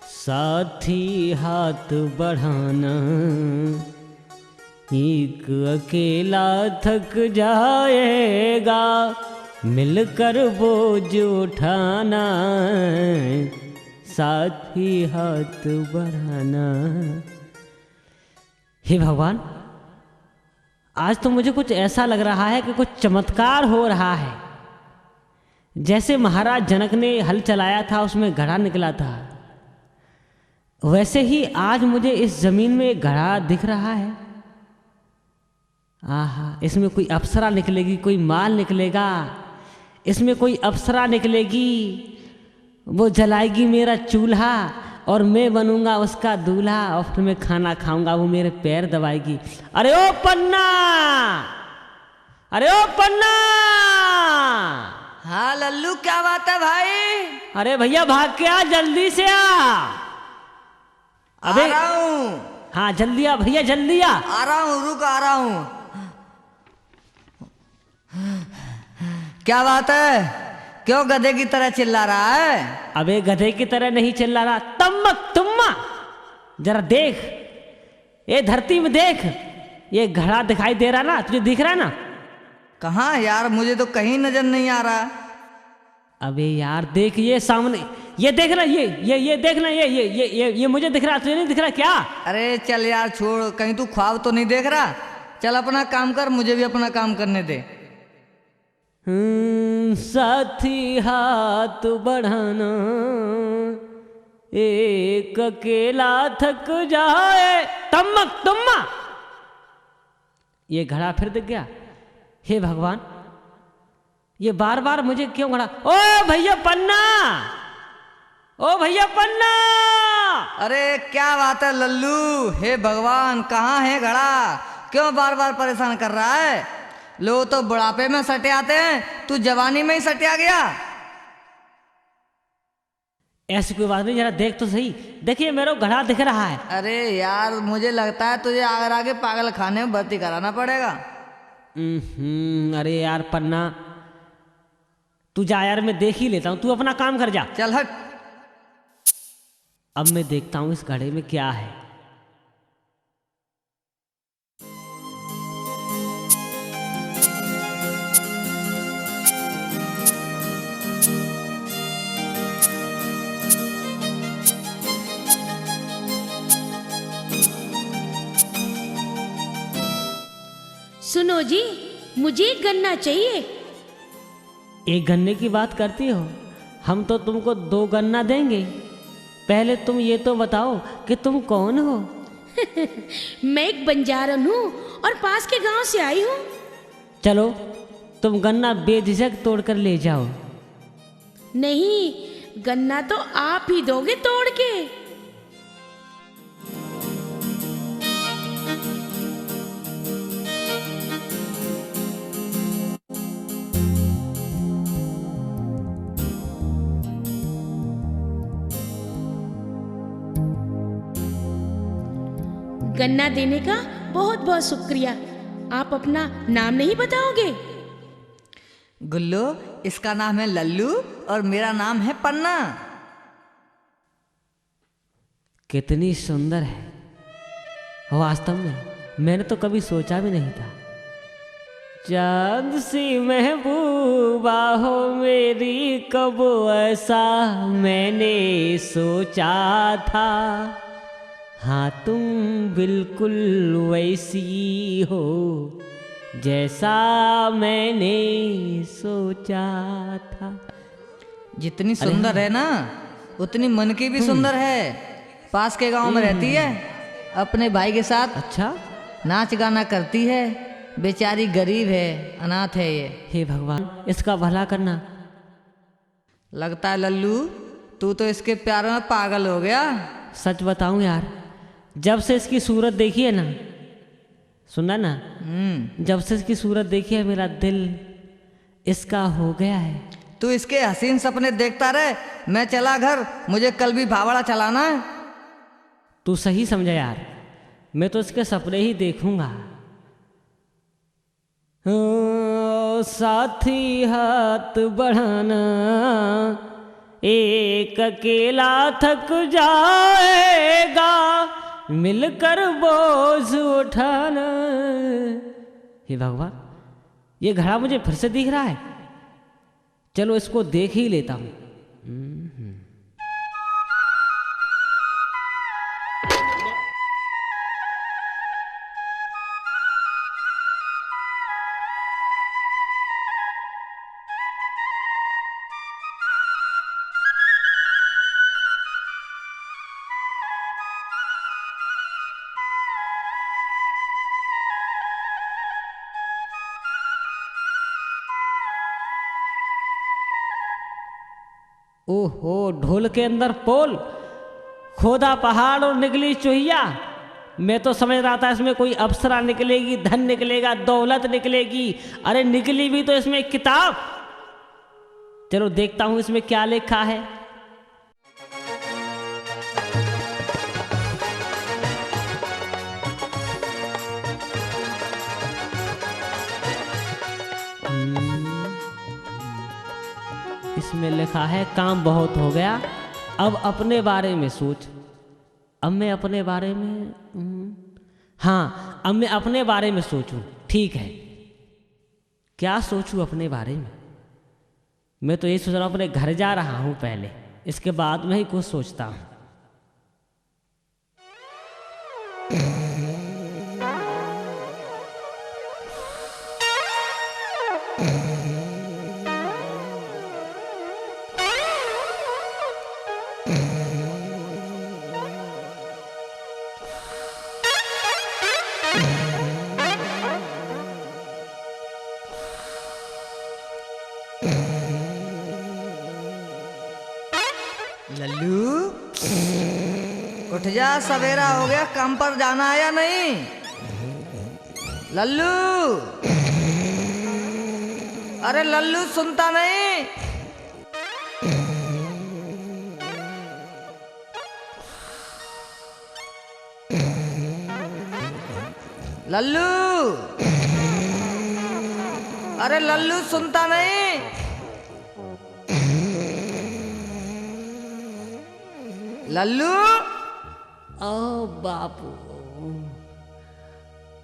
साथी हाथ बढ़ाना, एक अकेला थक जाएगा, मिलकर बोझ उठाना, साथी हाथ बढ़ाना। हे भगवान, आज तो मुझे कुछ ऐसा लग रहा है कि कुछ चमत्कार हो रहा है। जैसे महाराज जनक ने हल चलाया था, उसमें घड़ा निकला था, वैसे ही आज मुझे इस जमीन में एक घड़ा दिख रहा है। आहा, इसमें कोई अप्सरा निकलेगी, कोई माल निकलेगा, इसमें कोई अप्सरा निकलेगी, वो जलाएगी मेरा चूल्हा और मैं बनूंगा उसका दूल्हा, और फिर मैं खाना खाऊंगा, वो मेरे पैर दबाएगी। अरे ओ पन्ना, अरे ओ पन्ना। हाँ लल्लू, क्या बात है भाई? अरे भैया भाग के आ, जल्दी से आ। अबे आ रहा हूँ। हाँ जल्दी आ भैया, जल्दी आ। आ रहा हूँ, रुक, आ रहा हूँ। क्या बात है, क्यों गधे की तरह चिल्ला रहा है? अबे गधे की तरह नहीं चिल्ला रहा, तम्मक तुम्मा, जरा देख, ये धरती में देख, ये घड़ा दिखाई दे रहा ना, तुझे दिख रहा है ना? कहाँ यार, मुझे तो कहीं नजर नहीं आ रहा। अबे यार देख, ये सामने, ये देख रहा, ये देखना, ये मुझे दिख रहा, तुझे नहीं दिख रहा क्या? अरे चल यार छोड़, कहीं तू ख्वाब तो नहीं देख रहा? चल अपना काम कर, मुझे भी अपना काम करने दे। साथी हाथ बढ़ाना, एक अकेला थक जाए, तम्मक तुम्मा। ये घड़ा फिर दिख गया। हे भगवान, ये बार बार मुझे क्यों घड़ा? ओ भैया पन्ना, ओ भैया पन्ना। अरे क्या बात है लल्लू, हे भगवान, कहाँ है घड़ा? क्यों बार बार परेशान कर रहा है? लोग तो बुढ़ापे में सटे आते हैं, तू जवानी में ही सटिया गया। ऐसी कोई बात नहीं, जरा देख तो सही, देखिए मेरा घड़ा दिख रहा है। अरे यार, मुझे लगता है तुझे आगे आगे पागल खाने में भर्ती कराना पड़ेगा। अरे यार पन्ना, तू जा यार, मैं देख ही लेता हूँ, तू अपना काम कर जा। चल हट। अब मैं देखता हूँ इस घड़े में क्या है। सुनो जी, मुझे एक गन्ना चाहिए। एक गन्ने की बात करती हो? हम तो तुमको 2 गन्ना देंगे। पहले तुम ये तो बताओ कि तुम कौन हो? मैं एक बंजारन हूँ और पास के गांव से आई हूँ। चलो तुम गन्ना बेझिझक तोड़ कर ले जाओ। नहीं, गन्ना तो आप ही दोगे तोड़ के। गन्ना देने का बहुत बहुत शुक्रिया। आप अपना नाम नहीं बताओगे? गुल्लू, इसका नाम है लल्लू और मेरा नाम है पन्ना। कितनी सुंदर है, वास्तव में मैंने तो कभी सोचा भी नहीं था। चांद सी महबूबा हो मेरी, कब ऐसा मैंने सोचा था। हाँ तुम बिल्कुल वैसी हो जैसा मैंने सोचा था। जितनी सुंदर है ना, उतनी मन की भी सुंदर है। पास के गांव में रहती है, अपने भाई के साथ अच्छा नाच गाना करती है। बेचारी गरीब है, अनाथ है ये। हे भगवान, इसका भला करना। लगता है लल्लू, तू तो इसके प्यार में पागल हो गया। सच बताऊं यार, जब से इसकी सूरत देखी है ना, सुना ना, जब से इसकी सूरत देखी है, मेरा दिल इसका हो गया है। तू इसके हसीन सपने देखता रहे, मैं चला घर, मुझे कल भी भावड़ा चलाना है। तू सही समझा यार, मैं तो इसके सपने ही देखूंगा। साथी हाथ बढ़ाना, एक अकेला थक जाएगा मिलकर बोझ उठाना। हे भगवान, ये घड़ा मुझे फिर से दिख रहा है, चलो इसको देख ही लेता हूं। ओहो, ढोल के अंदर पोल, खोदा पहाड़ और निकली चुहिया। मैं तो समझ रहा था इसमें कोई अप्सरा निकलेगी, धन निकलेगा, दौलत निकलेगी। अरे निकली भी तो इसमें किताब। चलो देखता हूं इसमें क्या लिखा है। इसमें लिखा है काम बहुत हो गया, अब अपने बारे में सोच। अब मैं अपने बारे में हाँ, अब मैं अपने बारे में सोचूं। ठीक है, क्या सोचूं अपने बारे में? मैं तो ये सोच रहा हूं अपने घर जा रहा हूं पहले, इसके बाद में ही कुछ सोचता हूं। लल्लू, उठ जा, सवेरा हो गया, काम पर जाना है या नहीं? लल्लू, अरे लल्लू सुनता नहीं? लल्लू, अरे लल्लू सुनता नहीं? लल्लू, ओ बापू,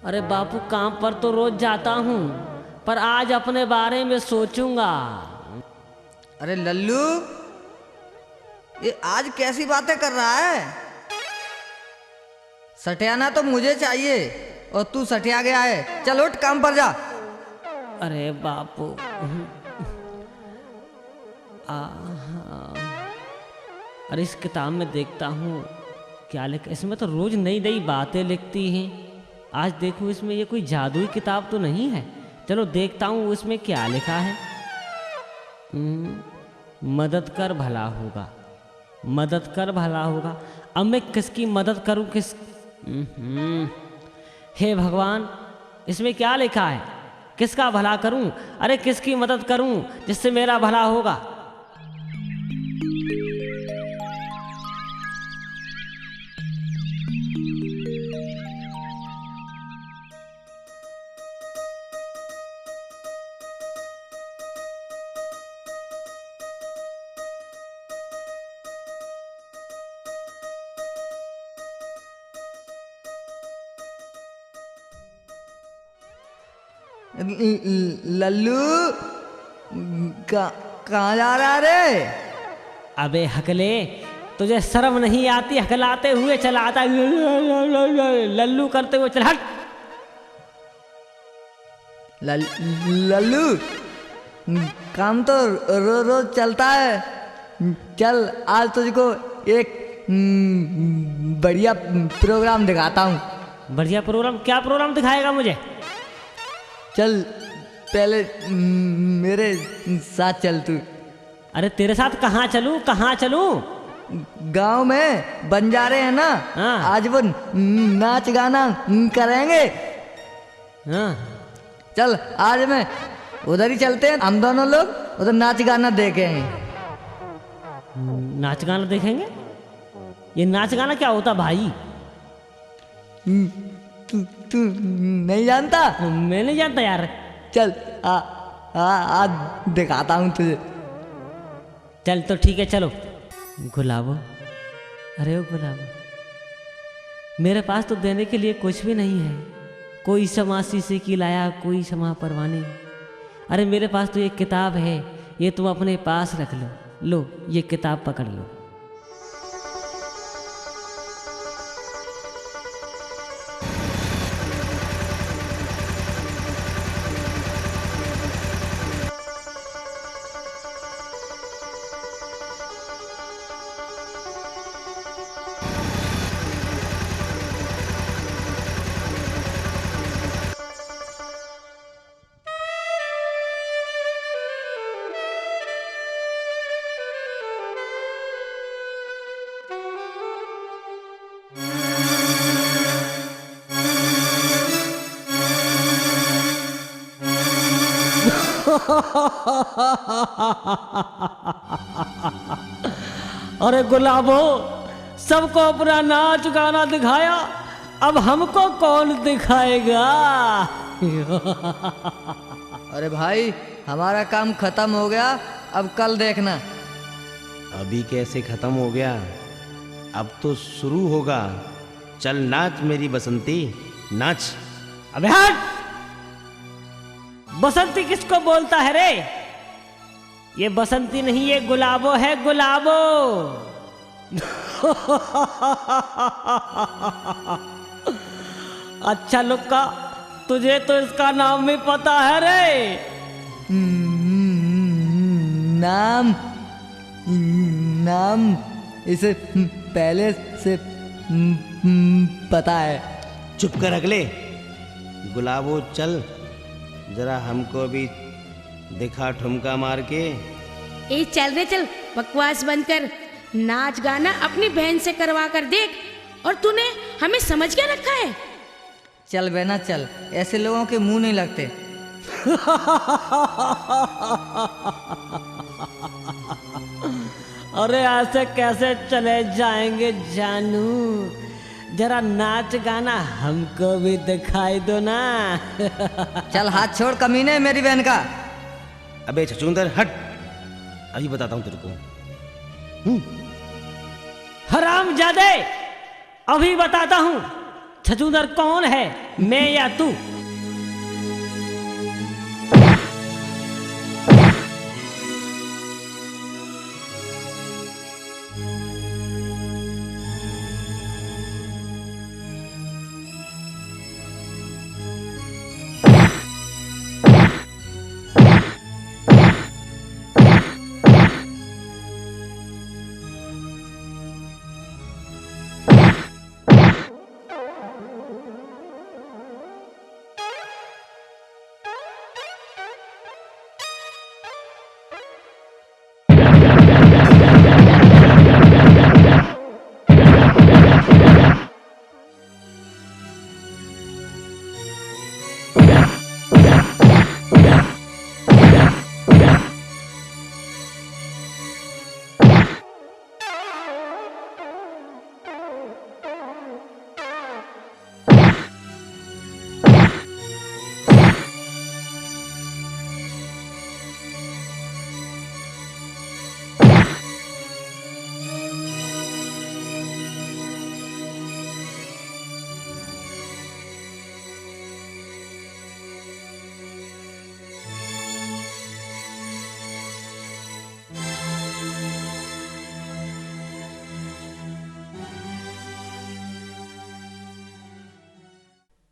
अरे बापू काम पर तो रोज जाता हूँ, पर आज अपने बारे में सोचूंगा। अरे लल्लू, ये आज कैसी बातें कर रहा है? सटियाना तो मुझे चाहिए और तू सटिया गया है। चल उठ, काम पर जा। अरे बापू, अरे इस किताब में देखता हूँ क्या लिखा। इसमें तो रोज नई नई बातें लिखती हैं। आज देखूँ इसमें ये कोई जादुई किताब तो नहीं है। चलो देखता हूँ इसमें क्या लिखा है। मदद कर भला होगा, मदद कर भला होगा। अब मैं किसकी मदद करूँ? हे भगवान, इसमें क्या लिखा है? किसका भला करूं? अरे किसकी मदद करूं जिससे मेरा भला होगा? लल्लू, कहाँ जा रहा रे? अबे हकले, तुझे शर्म नहीं आती? हकलाते हुए चला आता, लल्लू करते हुए चल। हट। लल्लू, काम तो रोज रोज चलता है। चल आज तुझको एक बढ़िया प्रोग्राम दिखाता हूँ। बढ़िया प्रोग्राम? क्या प्रोग्राम दिखाएगा मुझे? चल पहले मेरे साथ चल तू। अरे तेरे साथ कहाँ चलूं? कहाँ चलूं? गांव में बंजारे हैं ना, हाँ। आज वो नाच गाना करेंगे। हाँ। चल आज मैं उधर ही चलते हैं, हम दोनों लोग उधर नाच गाना देखेंगे। नाच गाना देखेंगे? ये नाच गाना क्या होता भाई? तू नहीं जानता? मैं नहीं जानता यार। चल आज दिखाता हूँ तुझे। चल तो ठीक है, चलो। गुलाबो, अरे ओ गुलाबो, मेरे पास तो देने के लिए कुछ भी नहीं है। कोई क्षमा शीशे की लाया, कोई क्षमा परवाने। अरे मेरे पास तो एक किताब है, ये तुम अपने पास रख लो। लो ये किताब पकड़ लो। अरे गुलाबो, सबको अपना नाच गाना दिखाया, अब हमको कौन दिखाएगा? अरे भाई, हमारा काम खत्म हो गया, अब कल देखना। अभी कैसे खत्म हो गया, अब तो शुरू होगा। चल नाच मेरी बसंती, नाच। अबे हट! बसंती किसको बोलता है रे? ये बसंती नहीं, ये गुलाबो है, गुलाबो। अच्छा लुक्का, तुझे तो इसका नाम भी पता है रे? नाम नाम इसे पहले से पता है। चुप कर अगले। गुलाबो चल, जरा हमको भी दिखा ठुमका मार के। ए चल रे चल, बकवास बंद कर। नाच गाना अपनी बहन से करवा कर देख, और तूने हमें समझ क्या रखा है? चल बेना चल, ऐसे लोगों के मुंह नहीं लगते। अरे ऐसे कैसे चले जाएंगे जानू? जरा नाच गाना हमको भी दिखाई दो ना। चल हाथ छोड़ कमीने, मेरी बहन का। अबे छछूंदर हट, अभी बताता हूँ तेरे को। हरामजादे, अभी बताता हूँ छछूंदर कौन है, मैं या तू?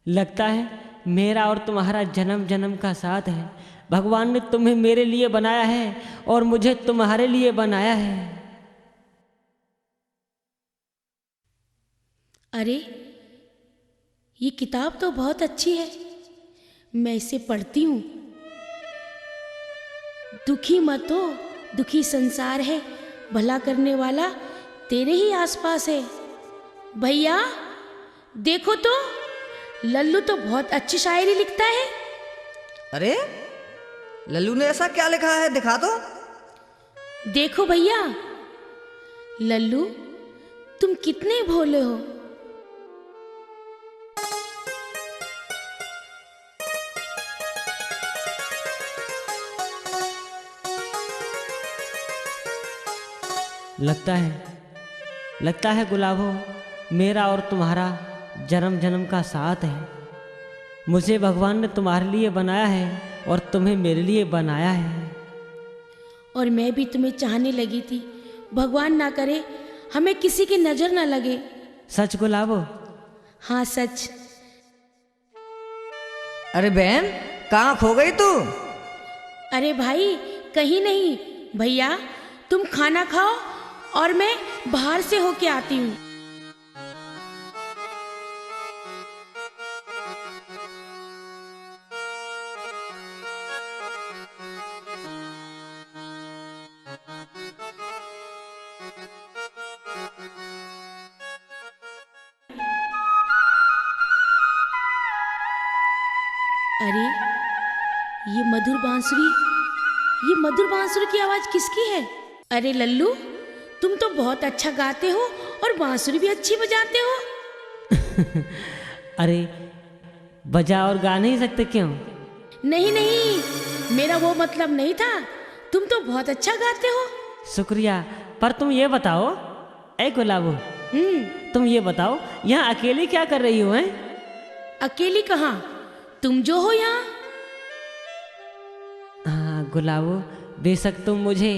लगता है मेरा और तुम्हारा जन्म जन्म का साथ है। भगवान ने तुम्हें मेरे लिए बनाया है और मुझे तुम्हारे लिए बनाया है। अरे ये किताब तो बहुत अच्छी है, मैं इसे पढ़ती हूँ। दुखी मत हो, दुखी संसार है, भला करने वाला तेरे ही आसपास है। भैया देखो तो, लल्लू तो बहुत अच्छी शायरी लिखता है। अरे लल्लू ने ऐसा क्या लिखा है, दिखा दो। देखो भैया, लल्लू तुम कितने भोले हो। लगता है गुलाबो, मेरा और तुम्हारा जन्म जन्म का साथ है। मुझे भगवान ने तुम्हारे लिए बनाया है और तुम्हें मेरे लिए बनाया है। और मैं भी तुम्हें चाहने लगी थी। भगवान ना करे हमें किसी की नजर ना लगे। सच गुलाबो? हाँ सच। अरे बहन, कहाँ खो गई तू? अरे भाई कहीं नहीं, भैया तुम खाना खाओ और मैं बाहर से होके आती हूँ। अरे ये मधुर बांसुरी की आवाज किसकी है? अरे लल्लू, तुम तो बहुत अच्छा गाते हो और बांसुरी भी अच्छी बजाते हो। अरे बजा और गा नहीं सकते क्यों? नहीं नहीं, मेरा वो मतलब नहीं था। तुम तो बहुत अच्छा गाते हो। शुक्रिया। पर तुम ये बताओ, ए गुलाबो, तुम ये बताओ, यहाँ अकेली क्या कर रही हो? हैं? अकेली कहाँ, तुम जो हो यहाँ। हाँ गुलाबो, बेशक तुम मुझे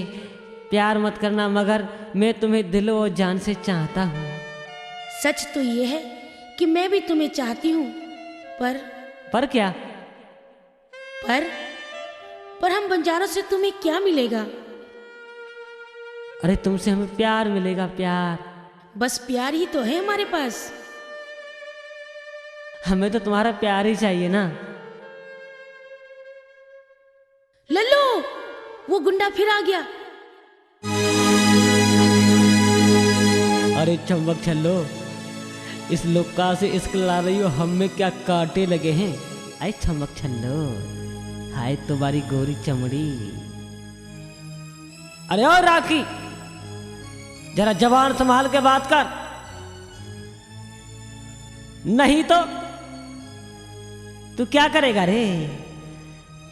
प्यार मत करना, मगर मैं तुम्हें दिलो और जान से चाहता हूँ। सच तो ये है कि मैं भी तुम्हें चाहती हूँ, पर क्या? पर हम बंजारों से तुम्हें क्या मिलेगा? अरे तुमसे हमें प्यार मिलेगा, प्यार। बस प्यार ही तो है हमारे पास। हमें तो तुम्हारा प्यार ही चाहिए ना। लल्लू, वो गुंडा फिर आ गया। अरे चम्बक छल्लो, इस लोका से इश्क ला रही हो, हम में क्या कांटे लगे हैं? अरे चम्बक छल्लो, हाय तुम्हारी गोरी चमड़ी। अरे और राखी, जरा जबान संभाल के बात कर, नहीं तो तू क्या करेगा रे?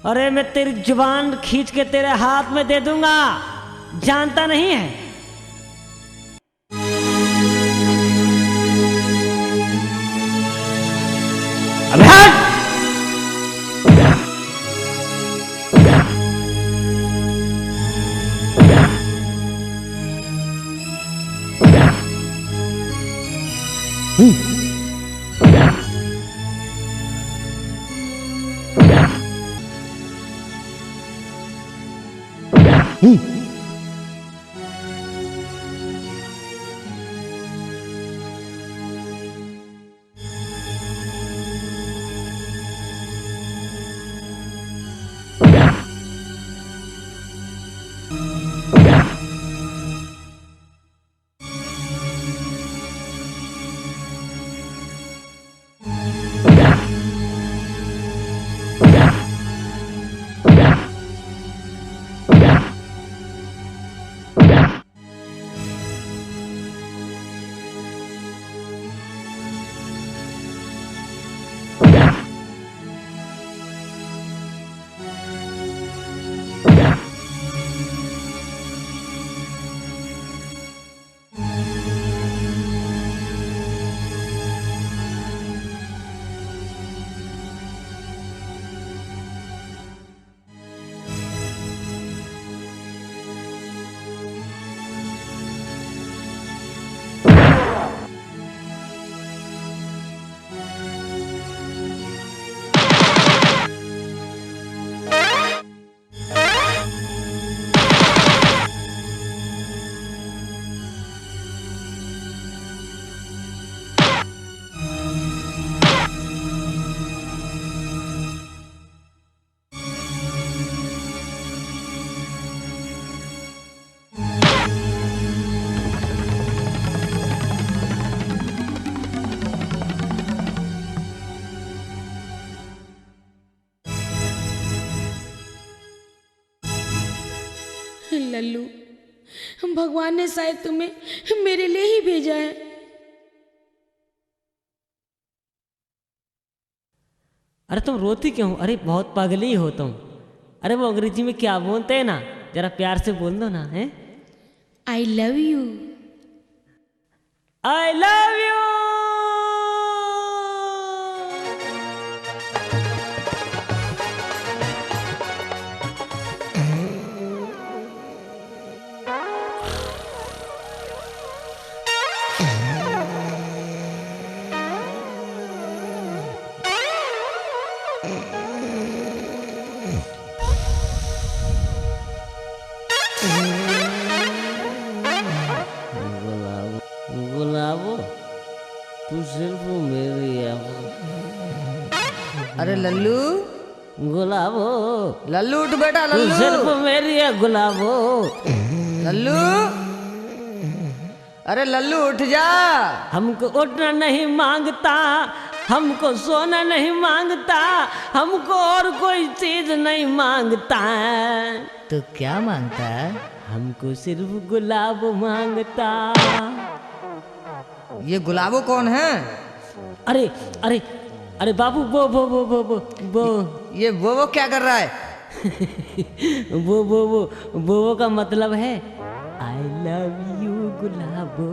अरे मैं तेरी जुबान खींच के तेरे हाथ में दे दूंगा, जानता नहीं है? अबे हट! लल्लू, भगवान ने शायद तुम्हें मेरे लिए ही भेजा है। अरे तुम रोती क्यों? अरे बहुत पागली हो तुम। अरे वो अंग्रेजी में क्या बोलते हैं ना, जरा प्यार से बोल दो ना। है I love you. I love you. Gulabo, तू सिर्फ मेरी आंखों। अरे लल्लू, गुलाबो, लल्लू उठ बेटा, तू लल्लू। सिर्फ मेरी है गुलाबो। लल्लू, अरे लल्लू उठ जा। हमको उठना नहीं मांगता, हमको सोना नहीं मांगता, हमको और कोई चीज नहीं मांगता। तो क्या मांगता है? हमको सिर्फ गुलाब मांगता। ये गुलाबो कौन है? अरे अरे अरे बाबू, वो ये वो क्या कर रहा है? वो का मतलब है आई लव यू गुलाबो।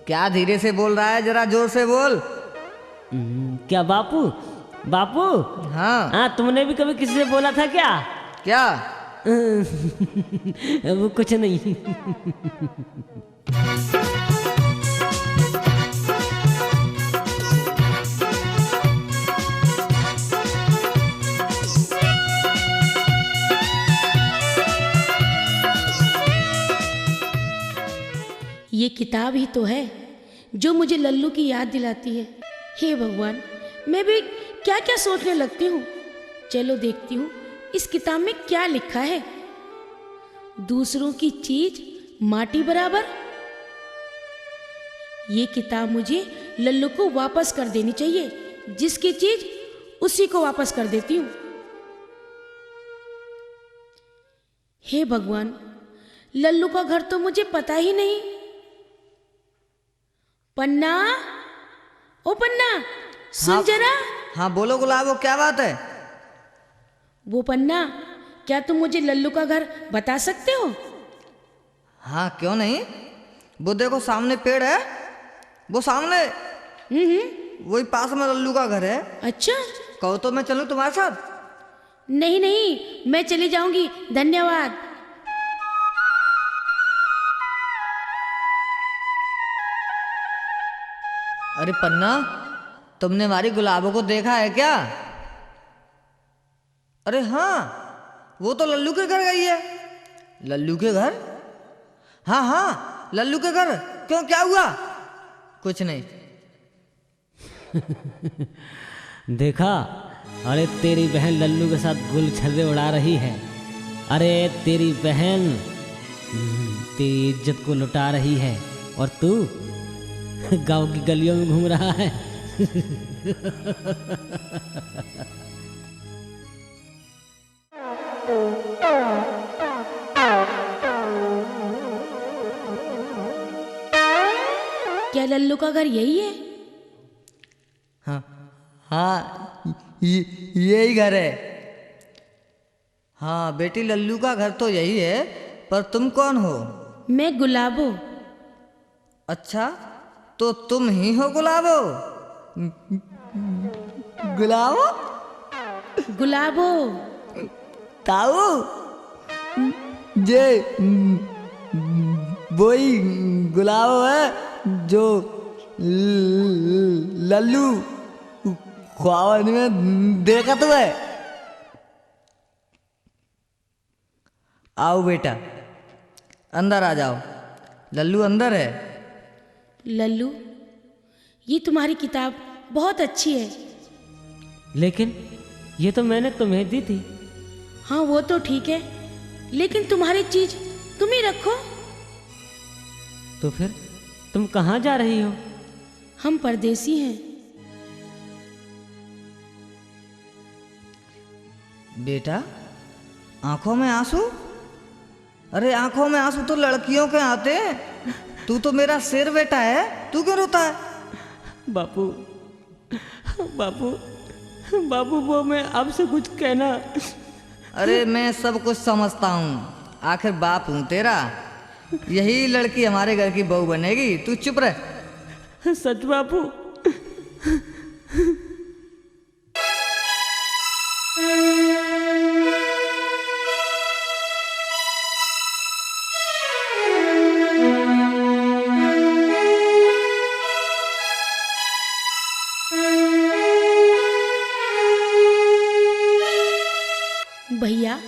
क्या धीरे से बोल रहा है, जरा जोर से बोल। क्या बापू? बापू, हाँ तुमने भी कभी किसी से बोला था क्या? क्या? वो कुछ नहीं। ये किताब ही तो है जो मुझे लल्लू की याद दिलाती है। हे भगवान, मैं भी क्या क्या सोचने लगती हूँ। चलो देखती हूँ इस किताब में क्या लिखा है। दूसरों की चीज माटी बराबर। ये किताब मुझे लल्लू को वापस कर देनी चाहिए। जिसकी चीज उसी को वापस कर देती हूँ। हे भगवान, लल्लू का घर तो मुझे पता ही नहीं। पन्ना, ओ पन्ना, सुन हाँ, जरा। हाँ बोलो गुलाबो, क्या बात है? वो पन्ना, क्या तुम मुझे लल्लू का घर बता सकते हो? हाँ क्यों नहीं। वो देखो सामने पेड़ है, वो सामने वही पास में लल्लू का घर है। अच्छा। कहो तो मैं चलूं तुम्हारे साथ? नहीं नहीं, मैं चली जाऊंगी, धन्यवाद। अरे पन्ना, तुमने हमारी गुलाबों को देखा है क्या? अरे हाँ, वो तो लल्लू के घर गई है। लल्लू के घर? हाँ हाँ, लल्लू के घर। क्यों, क्या हुआ? कुछ नहीं। देखा? अरे तेरी बहन लल्लू के साथ गुल छर्रे उड़ा रही है। अरे तेरी बहन तेरी इज्जत को लुटा रही है और तू गांव की गलियों में घूम रहा है। क्या लल्लू का घर यही है? हाँ हाँ, यही घर है। हाँ बेटी, लल्लू का घर तो यही है, पर तुम कौन हो? मैं गुलाबो। अच्छा, तो तुम ही हो गुलाबो? गुलाबो? गुलाबो। ताऊ जे वही गुलाबो है जो लल्लू ख्वाब में देखा तुम्हें। आओ बेटा, अंदर आ जाओ। लल्लू अंदर है। लल्लू, ये तुम्हारी किताब बहुत अच्छी है। लेकिन ये तो मैंने तुम्हें दी थी। हाँ वो तो ठीक है, लेकिन तुम्हारी चीज तुम ही रखो। तो फिर तुम कहाँ जा रही हो? हम परदेसी हैं। बेटा, आंखों में आंसू? अरे आंखों में आंसू तो लड़कियों के आते हैं। तू तो मेरा शेर बेटा है, तू क्यों रोता है? बापू, बापू, बापू, वो मैं आपसे कुछ कहना। अरे मैं सब कुछ समझता हूँ, आखिर बाप हूँ तेरा। यही लड़की हमारे घर की बहू बनेगी, तू चुप रह। सच बापू। भैया,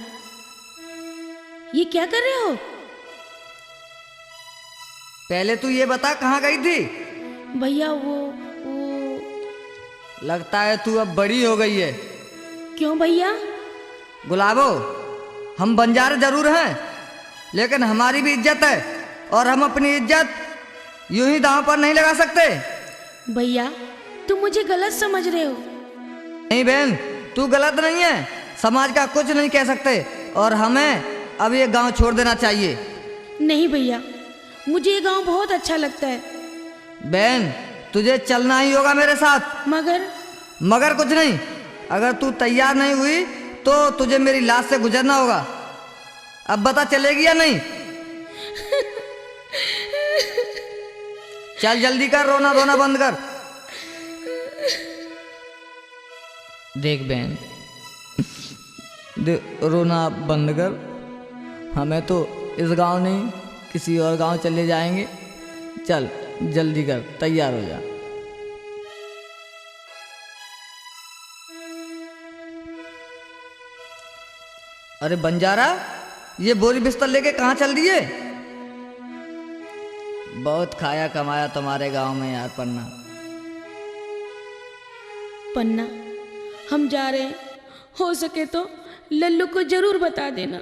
ये क्या कर रहे हो? पहले तू ये बता कहाँ गई थी? भैया वो लगता है तू अब बड़ी हो गई है। क्यों भैया? गुलाबो, हम बंजारे जरूर हैं, लेकिन हमारी भी इज्जत है और हम अपनी इज्जत यूं ही दांव पर नहीं लगा सकते। भैया, तुम मुझे गलत समझ रहे हो। नहीं बहन, तू गलत नहीं है। समाज का कुछ नहीं कह सकते और हमें अब ये गांव छोड़ देना चाहिए। नहीं भैया, मुझे ये गांव बहुत अच्छा लगता है। बहन, तुझे चलना ही होगा मेरे साथ। मगर कुछ नहीं, अगर तू तैयार नहीं हुई तो तुझे मेरी लाश से गुजरना होगा। अब बता, चलेगी या नहीं? चल जल्दी कर, रोना धोना बंद कर। देख बहन, रोना बंद कर। हमें तो इस गांव नहीं किसी और गांव चले जाएंगे। चल जल्दी कर, तैयार हो जा। अरे बंजारा, ये बोरी बिस्तर लेके कहाँ चल दिए? बहुत खाया कमाया तुम्हारे गांव में यार पन्ना, हम जा रहे हैं। हो सके तो लल्लू को जरूर बता देना।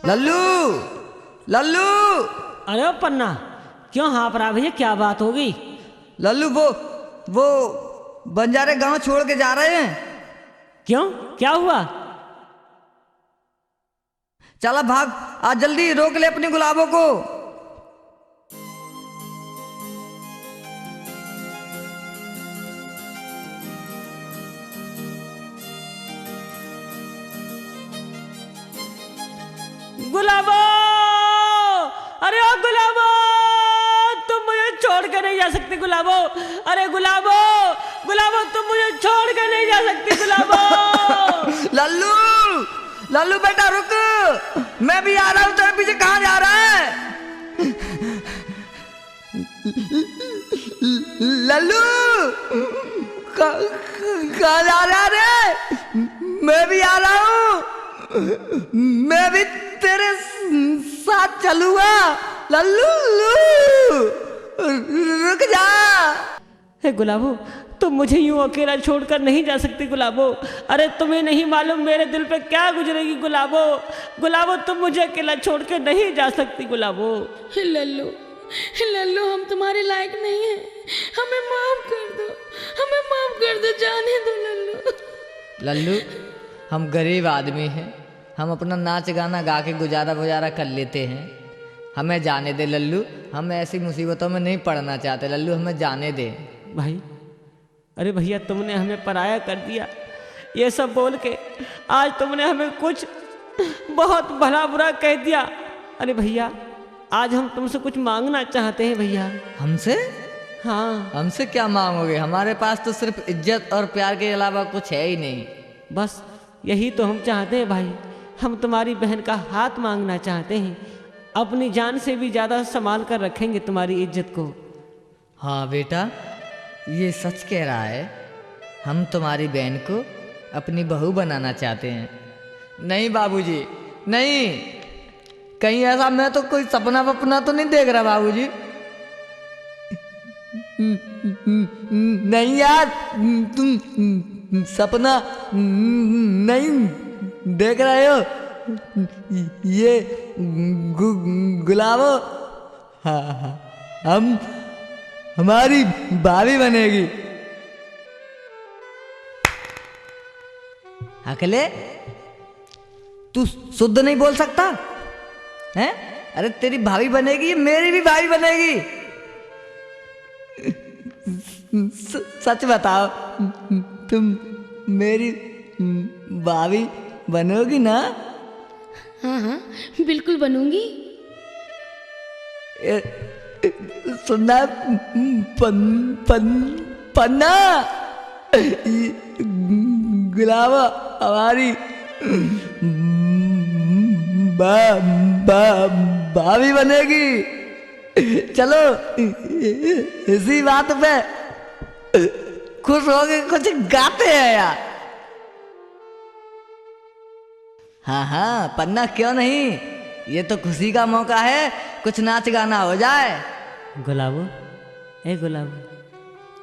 लल्लू, लल्लू, अरे ओ पन्ना, क्यों हाँफ रहा भैया? क्या बात हो गई? लल्लू, वो बंजारे गांव छोड़ के जा रहे हैं। क्यों, क्या हुआ? चला भाग, आज जल्दी रोक ले अपनी गुलाबों को। गुलाबो, अरे ओ गुलाबो, तुम मुझे छोड़ कर नहीं जा सकती गुलाबो। अरे गुलाबो, गुलाबो, तुम मुझे छोड़ कर नहीं जा सकती गुलाबो। लल्लू, लल्लू बेटा रुक, मैं भी आ रहा हूँ तेरे पीछे। कहाँ जा रहा है? लल्लू, कहाँ जा रहा है रे? मैं भी आ रहा हूँ, मैं भी तेरे साथ चलूंगा। लल्लू, रुक जा। हे गुलाबो, तुम मुझे यूं अकेला छोड़कर नहीं जा सकती गुलाबो। अरे तुम्हें नहीं मालूम मेरे दिल पे क्या गुजरेगी गुलाबो। गुलाबो, तुम मुझे अकेला छोड़ के नहीं जा सकती गुलाबो। लल्लू, लल्लू, हम तुम्हारे लायक नहीं हैं। हमें माफ कर दो, हमें माफ कर दो, जाने दो लल्लू। लल्लू, हम गरीब आदमी हैं, हम अपना नाच गाना गा के गुजारा गुजारा कर लेते हैं। हमें जाने दे लल्लू, हम ऐसी मुसीबतों में नहीं पड़ना चाहते। लल्लू, हमें जाने दे। भाई, अरे भैया, तुमने हमें पराया कर दिया ये सब बोल के। आज तुमने हमें कुछ बहुत भला बुरा कह दिया। अरे भैया, आज हम तुमसे कुछ मांगना चाहते हैं भैया। हमसे? हाँ, हमसे क्या मांगोगे? हमारे पास तो सिर्फ इज्जत और प्यार के अलावा कुछ है ही नहीं। बस यही तो हम चाहते हैं भाई। हम तुम्हारी बहन का हाथ मांगना चाहते हैं। अपनी जान से भी ज़्यादा संभाल कर रखेंगे तुम्हारी इज्जत को। हाँ बेटा, ये सच कह रहा है। हम तुम्हारी बहन को अपनी बहू बनाना चाहते हैं। नहीं बाबूजी, नहीं, कहीं ऐसा मैं तो कोई सपना वपना तो नहीं देख रहा बाबूजी। नहीं यार, तुम सपना नहीं देख रहे हो। ये गुलाबो, हाँ, हम हमारी भाभी बनेगी। अकेले तू शुद्ध नहीं बोल सकता हैं? अरे तेरी भाभी बनेगी, मेरी भी भाभी बनेगी। सच बताओ, तुम मेरी भाभी बनोगी ना? हाँ हाँ, बिल्कुल बनूंगी। सुनना पन्ना, गुलाब हमारी भाभी बनेगी। चलो इसी बात पे खुश हो के कुछ गाते हैं यार। हाँ हाँ पन्ना, क्यों नहीं, ये तो खुशी का मौका है, कुछ नाच गाना हो जाए। गुलाबो, ए गुलाबो,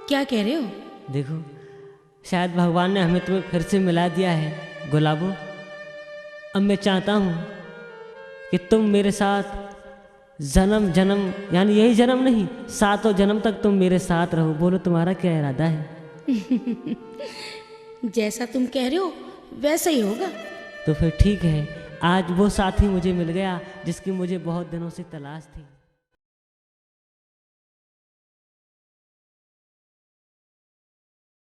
क्या कह रहे हो? देखो शायद भगवान ने हमें तुम्हें फिर से मिला दिया है गुलाबो। अब मैं चाहता हूँ कि तुम मेरे साथ जन्म जन्म, यानी यही जन्म नहीं, 7 जन्म तक तुम मेरे साथ रहो। बोलो तुम्हारा क्या इरादा है? जैसा तुम कह रहे हो वैसा ही होगा। तो फिर ठीक है, आज वो साथी मुझे मिल गया जिसकी मुझे बहुत दिनों से तलाश थी।